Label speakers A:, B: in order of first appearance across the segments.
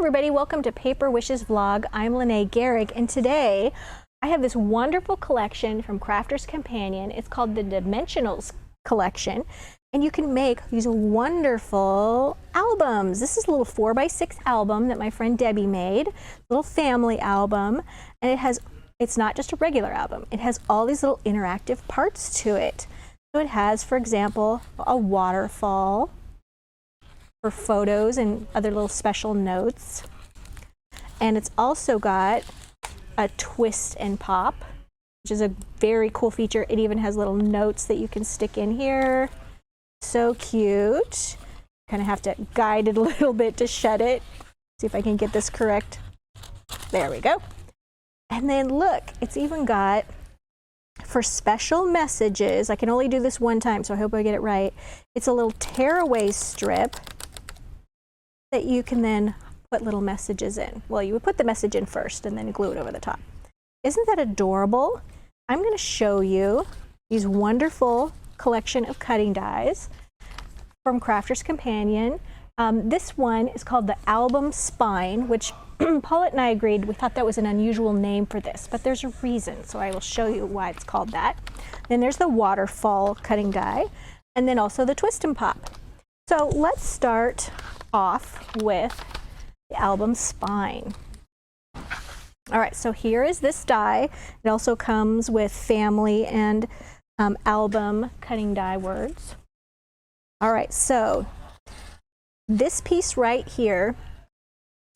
A: everybody, welcome to Paper Wishes Vlog. I'm Lene Gehrig, and today I have this wonderful collection from Crafter's Companion. It's called the Dimensionals collection, and you can make these wonderful albums. This is a little 4x6 album that my friend Debbie made, a little family album, and it's not just a regular album. It has all these little interactive parts to it. So it has, for example, a waterfall for photos and other little special notes. And it's also got a twist and pop, which is a very cool feature. It even has little notes that you can stick in here. So cute. Kind of have to guide it a little bit to shut it. See if I can get this correct. There we go. And then look, it's even got for special messages. I can only do this one time, so I hope I get it right. It's a little tearaway strip that you can then put little messages in. Well, you would put the message in first and then glue it over the top. Isn't that adorable? I'm going to show you these wonderful collection of cutting dies from Crafter's Companion. This one is called the Album Spine, which Paulette and I agreed, we thought that was an unusual name for this, but there's a reason, so I will show you why it's called that. Then there's the Waterfall cutting die, and then also the Twist and Pop. So let's start off with the Album Spine. All right, so here is this die. It also comes with family and album cutting die words. All right, so this piece right here,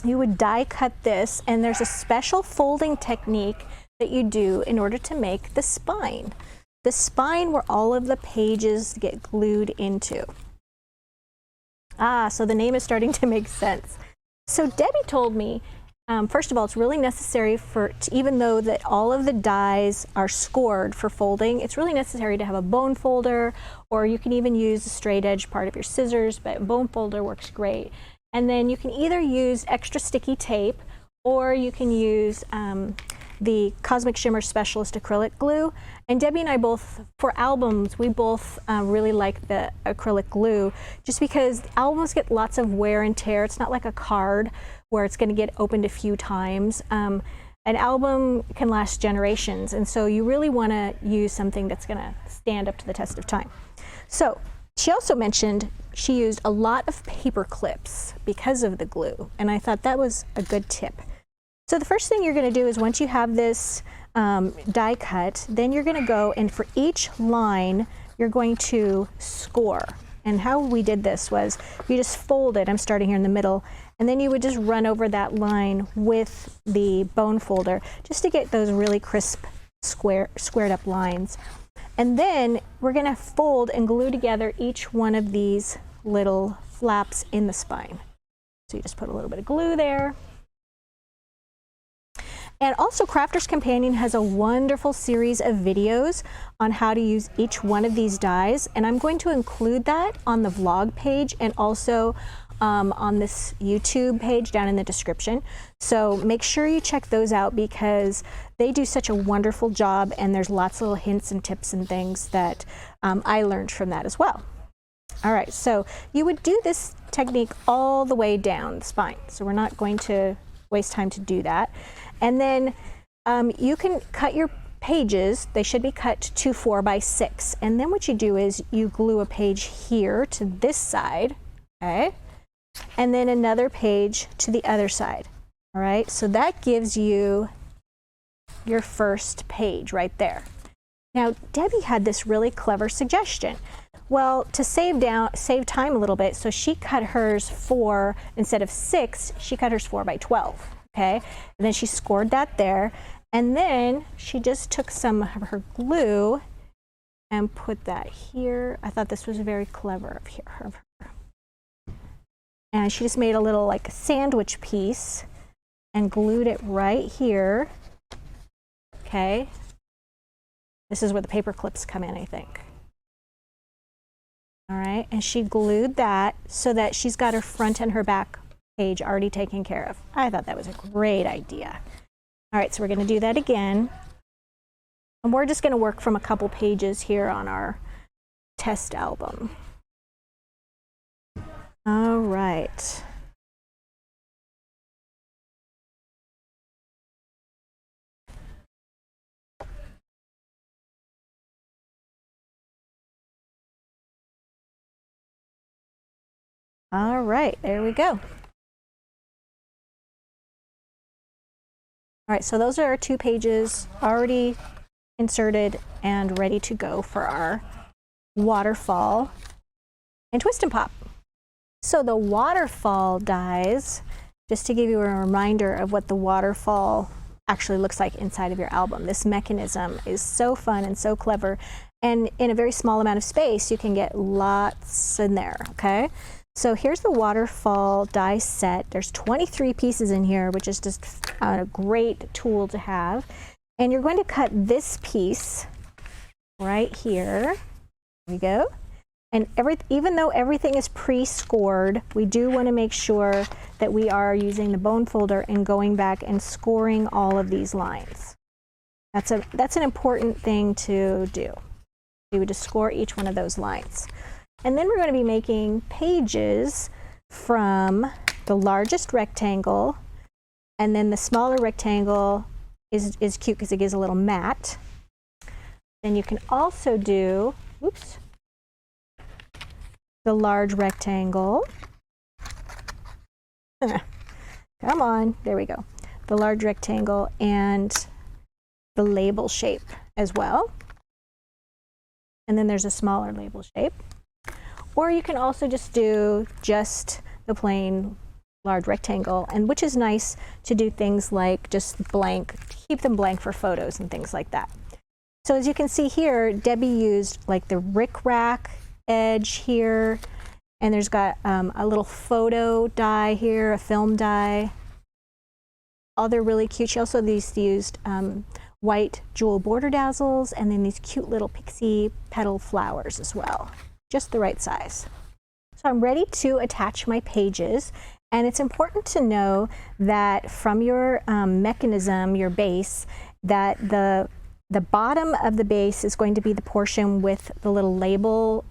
A: you would die cut this, and there's a special folding technique that you do in order to make the spine. The spine where all of the pages get glued into. So the name is starting to make sense. So Debbie told me, first of all, it's really necessary even though that all of the dies are scored for folding, it's really necessary to have a bone folder, or you can even use a straight edge part of your scissors, but bone folder works great. And then you can either use extra sticky tape, or you can use the Cosmic Shimmer Specialist acrylic glue. And Debbie and I both, for albums, we both really like the acrylic glue, just because albums get lots of wear and tear. It's not like a card where it's going to get opened a few times. An album can last generations, and so you really want to use something that's going to stand up to the test of time. So she also mentioned she used a lot of paper clips because of the glue, and I thought that was a good tip. So the first thing you're going to do is, once you have this die cut, then you're going to go, and for each line you're going to score. And how we did this was you just fold it, I'm starting here in the middle, and then you would just run over that line with the bone folder just to get those really crisp squared up lines. And then we're going to fold and glue together each one of these little flaps in the spine. So you just put a little bit of glue there. And also, Crafter's Companion has a wonderful series of videos on how to use each one of these dies, and I'm going to include that on the vlog page and also on this YouTube page down in the description. So make sure you check those out, because they do such a wonderful job, and there's lots of little hints and tips and things that I learned from that as well. All right, so you would do this technique all the way down the spine, so we're not going to waste time to do that. And then you can cut your pages. They should be cut to 4x6. And then what you do is you glue a page here to this side, okay? And then another page to the other side, all right? So that gives you your first page right there. Now, Debbie had this really clever suggestion. Well, to save time a little bit, so she cut hers instead of 6, she cut hers 4x12. Okay, and then she scored that there, and then she just took some of her glue and put that here. I thought this was very clever of her. And she just made a little like sandwich piece and glued it right here. Okay, this is where the paper clips come in, I think. All right, and she glued that so that she's got her front and her back page already taken care of. I thought that was a great idea. All right, so we're going to do that again. And we're just going to work from a couple pages here on our test album. All right. All right, there we go. All right, so those are our 2 pages already inserted and ready to go for our waterfall and twist and pop. So the waterfall dies, just to give you a reminder of what the waterfall actually looks like inside of your album. This mechanism is so fun and so clever, and in a very small amount of space you can get lots in there, okay? So here's the waterfall die set. There's 23 pieces in here, which is just a great tool to have. And you're going to cut this piece right here. There we go. And even though everything is pre-scored, we do want to make sure that we are using the bone folder and going back and scoring all of these lines. That's an important thing to do. We would just score each one of those lines. And then we're going to be making pages from the largest rectangle, and then the smaller rectangle is cute because it gives a little mat. Then you can also do, oops, the large rectangle. Come on, there we go. The large rectangle and the label shape as well. And then there's a smaller label shape. Or you can also just do just the plain large rectangle, and which is nice to do things like just blank, keep them blank for photos and things like that. So as you can see here, Debbie used like the rickrack edge here, and there's got a little photo die here, a film die. Oh, they're really cute. She also used white jewel border dazzles, and then these cute little pixie petal flowers as well. Just the right size. So I'm ready to attach my pages, and it's important to know that from your mechanism, your base, that the bottom of the base is going to be the portion with the little label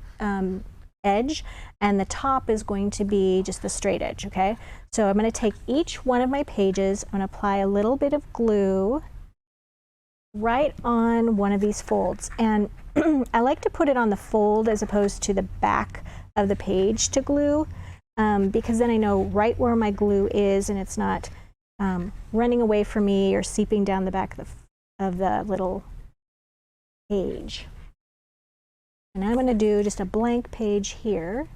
A: edge, and the top is going to be just the straight edge, okay? So I'm going to take each one of my pages, I'm going to apply a little bit of glue right on one of these folds, and I like to put it on the fold as opposed to the back of the page to glue, because then I know right where my glue is and it's not running away from me or seeping down the back of the little page. And I'm going to do just a blank page here.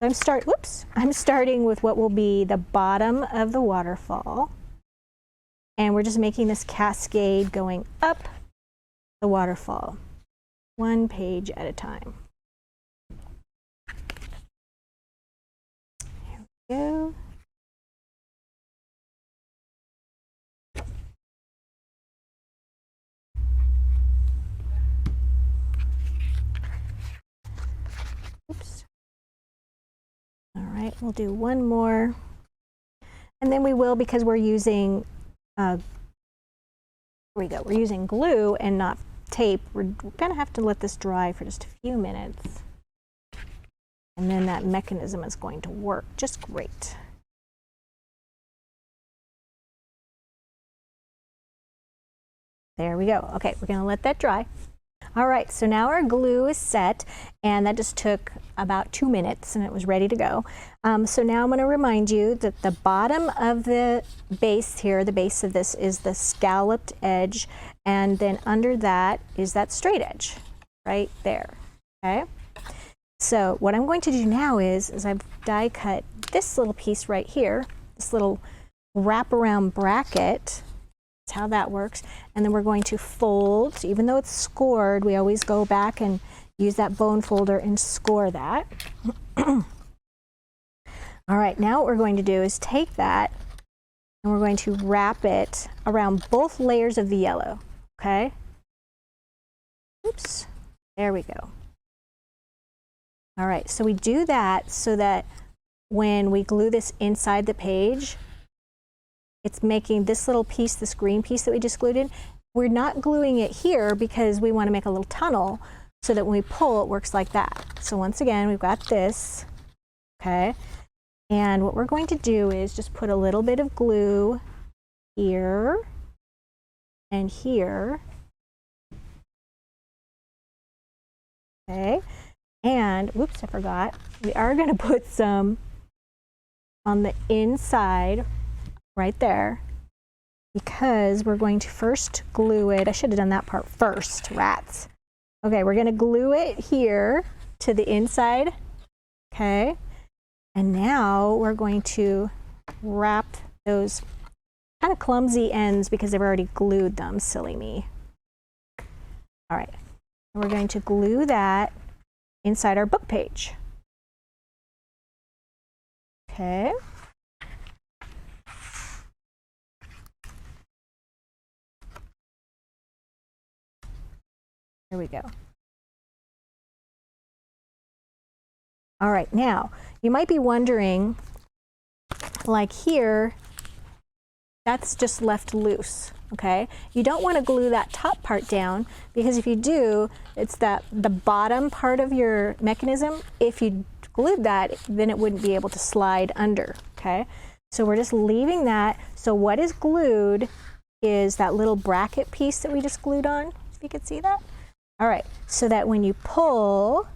A: I'm starting with what will be the bottom of the waterfall, and we're just making this cascade going up the waterfall, one page at a time. There we go. Oops. All right, we'll do one more. And then we will, because we're using, here we go, we're using glue and not tape, we're gonna have to let this dry for just a few minutes. And then that mechanism is going to work just great. There we go. Okay, we're gonna let that dry. All right, so now our glue is set, and that just took about 2 minutes and it was ready to go. So now I'm going to remind you that the bottom of the base here, the base of this, is the scalloped edge, and then under that is that straight edge right there, okay? So what I'm going to do now is I've die cut this little piece right here, this little wraparound bracket. That's how that works. And then we're going to fold, even though it's scored, we always go back and use that bone folder and score that. All right, now what we're going to do is take that and we're going to wrap it around both layers of the yellow, okay? Oops, there we go. All right, so we do that so that when we glue this inside the page, it's making this little piece, this green piece that we just glued in. We're not gluing it here because we want to make a little tunnel so that when we pull, it works like that. So once again, we've got this, okay? And what we're going to do is just put a little bit of glue here and here, okay? And, whoops, I forgot. We are going to put some on the inside right there because we're going to first glue it. I should have done that part first, rats. Okay, we're going to glue it here to the inside. Okay, and now we're going to wrap those kind of clumsy ends because they've already glued them. Silly me. All right, and we're going to glue that inside our book page. Okay. There we go. All right, now you might be wondering, like here, that's just left loose, okay? You don't want to glue that top part down because if you do, it's the bottom part of your mechanism. If you glued that, then it wouldn't be able to slide under, okay? So we're just leaving that. So what is glued is that little bracket piece that we just glued on, if you could see that. All right, so that when you pull,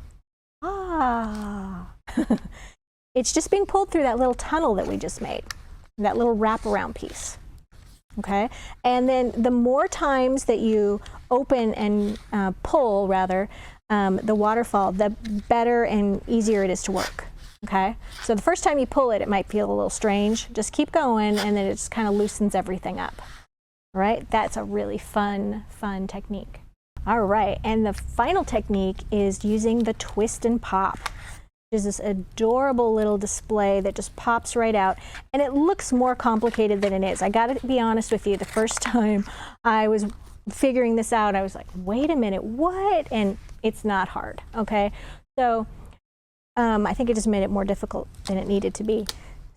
A: it's just being pulled through that little tunnel that we just made, that little wraparound piece, okay? And then the more times that you open and pull, rather, the waterfall, the better and easier it is to work, okay? So the first time you pull it, it might feel a little strange. Just keep going, and then it just kind of loosens everything up, all right? That's a really fun technique. All right, and the final technique is using the twist and pop, which is this adorable little display that just pops right out, and it looks more complicated than it is. I gotta be honest with you, the first time I was figuring this out, I was like, wait a minute, what? And it's not hard, okay? So I think it just made it more difficult than it needed to be.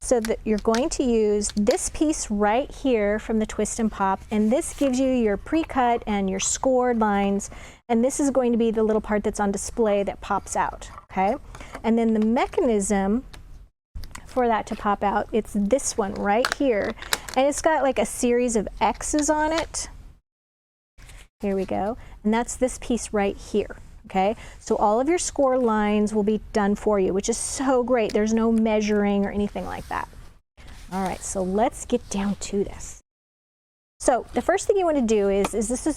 A: So that you're going to use this piece right here from the twist and pop, and this gives you your pre-cut and your scored lines, and this is going to be the little part that's on display that pops out, okay? And then the mechanism for that to pop out, it's this one right here, and it's got like a series of X's on it. Here we go, and that's this piece right here. Okay, so all of your score lines will be done for you, which is so great. There's no measuring or anything like that. All right, so let's get down to this. So the first thing you want to do is this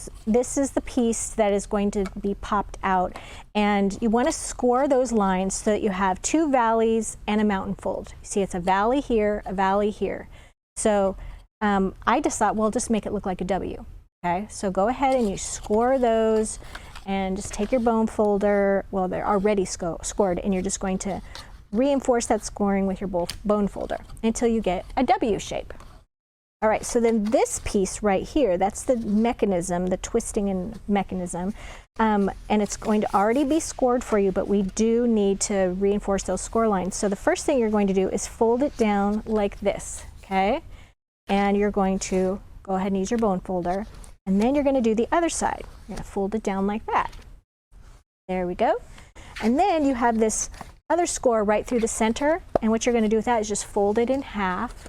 A: is the piece that is going to be popped out, and you want to score those lines so that you have two valleys and a mountain fold. You see, it's a valley here, a valley here. So I just thought, well, just make it look like a W. Okay, so go ahead and you score those. And just take your bone folder, well, they're already scored, and you're just going to reinforce that scoring with your bone folder until you get a W shape. All right, so then this piece right here, that's the mechanism, the twisting and mechanism, and it's going to already be scored for you, but we do need to reinforce those score lines. So the first thing you're going to do is fold it down like this, okay? And you're going to go ahead and use your bone folder. And then you're going to do the other side. You're going to fold it down like that. There we go. And then you have this other score right through the center. And what you're going to do with that is just fold it in half.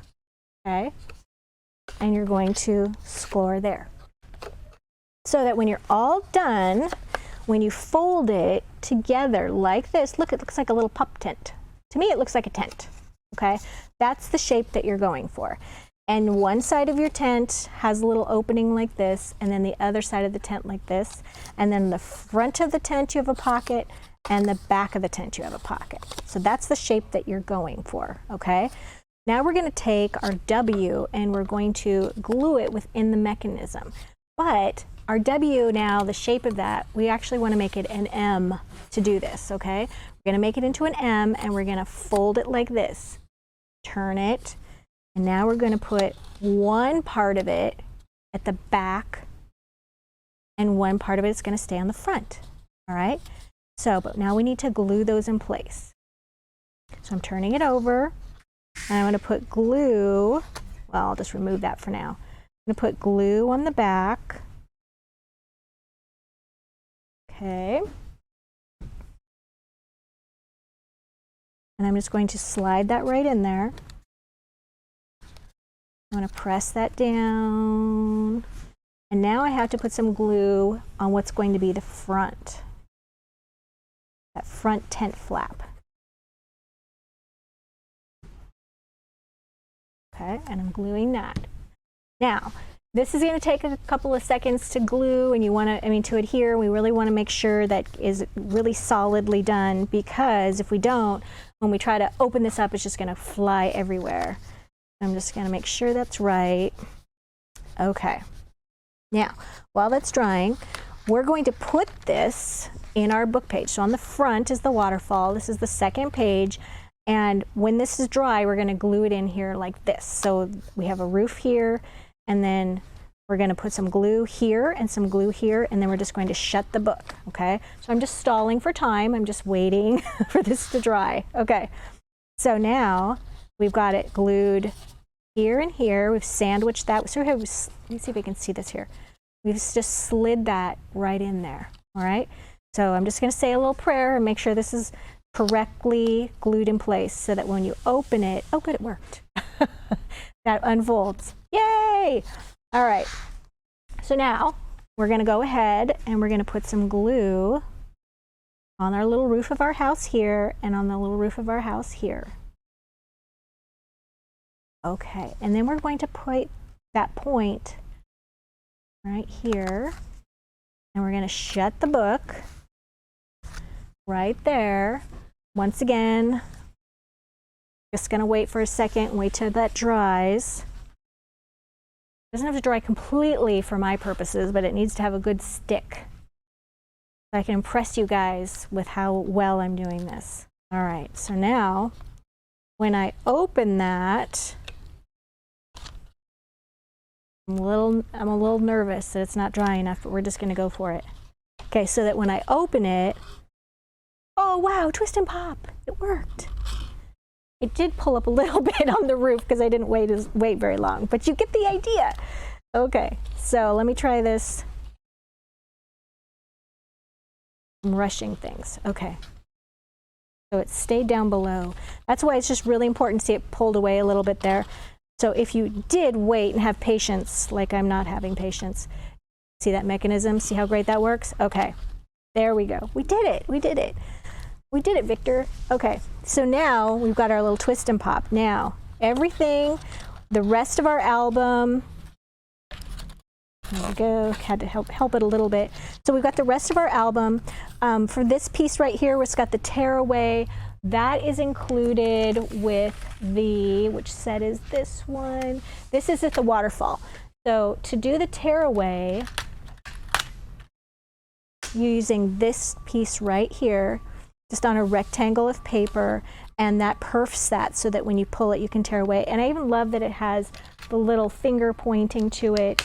A: Okay? And you're going to score there. So that when you're all done, when you fold it together like this, look, it looks like a little pup tent. To me, it looks like a tent. Okay? That's the shape that you're going for. And one side of your tent has a little opening like this, and then the other side of the tent like this. And then the front of the tent you have a pocket, and the back of the tent you have a pocket. So that's the shape that you're going for, okay? Now we're going to take our W and we're going to glue it within the mechanism. But our W now, the shape of that, we actually want to make it an M to do this, okay? We're going to make it into an M, and we're going to fold it like this. Turn it. And now we're going to put one part of it at the back, and one part of it is going to stay on the front. All right? So, but now we need to glue those in place. So I'm turning it over, and I'm going to put glue. Well, I'll just remove that for now. I'm going to put glue on the back. Okay. And I'm just going to slide that right in there. I'm going to press that down, and now I have to put some glue on what's going to be the front. that front tent flap. Okay, and I'm gluing that. Now, this is going to take a couple of seconds to glue, and you want to, to adhere. We really want to make sure that is really solidly done, because if we don't, when we try to open this up, it's just going to fly everywhere. I'm just going to make sure that's right. Okay. Now, while that's drying, we're going to put this in our book page. So on the front is the waterfall. This is the second page. And when this is dry, we're going to glue it in here like this. So we have a roof here, and then we're going to put some glue here and some glue here, and then we're just going to shut the book, okay? So I'm just stalling for time. I'm just waiting for this to dry. Okay, so now we've got it glued here and here. We've sandwiched that. So let me see if I can see this here. We've just slid that right in there, all right? So I'm just going to say a little prayer and make sure this is correctly glued in place so that when you open it, oh good, it worked. That unfolds. Yay! All right, so now we're going to go ahead and we're going to put some glue on our little roof of our house here and on the little roof of our house here. Okay, and then we're going to put that point right here, and we're going to shut the book right there. Once again, just going to wait for a second and wait till that dries. It doesn't have to dry completely for my purposes, but it needs to have a good stick, so I can impress you guys with how well I'm doing this. All right, so now when I open that, I'm a little nervous that it's not dry enough, but we're just going to go for it. Okay, so that when I open it, oh wow, twist and pop, it worked. It did pull up a little bit on the roof because I didn't wait very long, but you get the idea. Okay, so let me try this. I'm rushing things. Okay, so it stayed down below. That's why it's just really important to see it pulled away a little bit there. So if you did wait and have patience, like I'm not having patience, see that mechanism? See how great that works? Okay, there we go. We did it. We did it. We did it, Victor. Okay, so now we've got our little twist and pop. Now, everything, the rest of our album, there we go, had to help it a little bit. So we've got the rest of our album. For this piece right here, it's got the tearaway. That is included with the, which set is this one? This is at the waterfall. So to do the tearaway, using this piece right here, just on a rectangle of paper, and that perfs that so that when you pull it, you can tear away. And I even love that it has the little finger pointing to it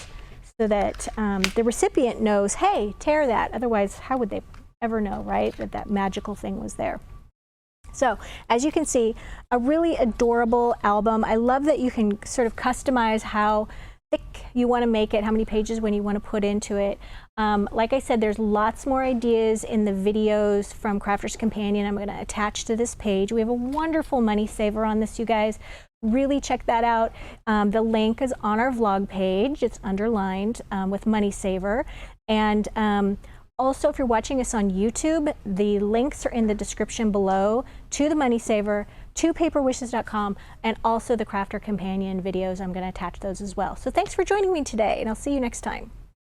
A: so that the recipient knows, hey, tear that. Otherwise, how would they ever know, right, that that magical thing was there? So as you can see, a really adorable album. I love that you can sort of customize how thick you want to make it, how many pages when you want to put into it. Like I said, there's lots more ideas in the videos from Crafter's Companion. I'm going to attach to this page. We have a wonderful money saver on this, you guys. Really check that out. The link is on our vlog page. It's underlined with money saver. And also, if you're watching us on YouTube, the links are in the description below to the money saver, to paperwishes.com, and also the Crafter Companion videos. I'm going to attach those as well. So thanks for joining me today, and I'll see you next time.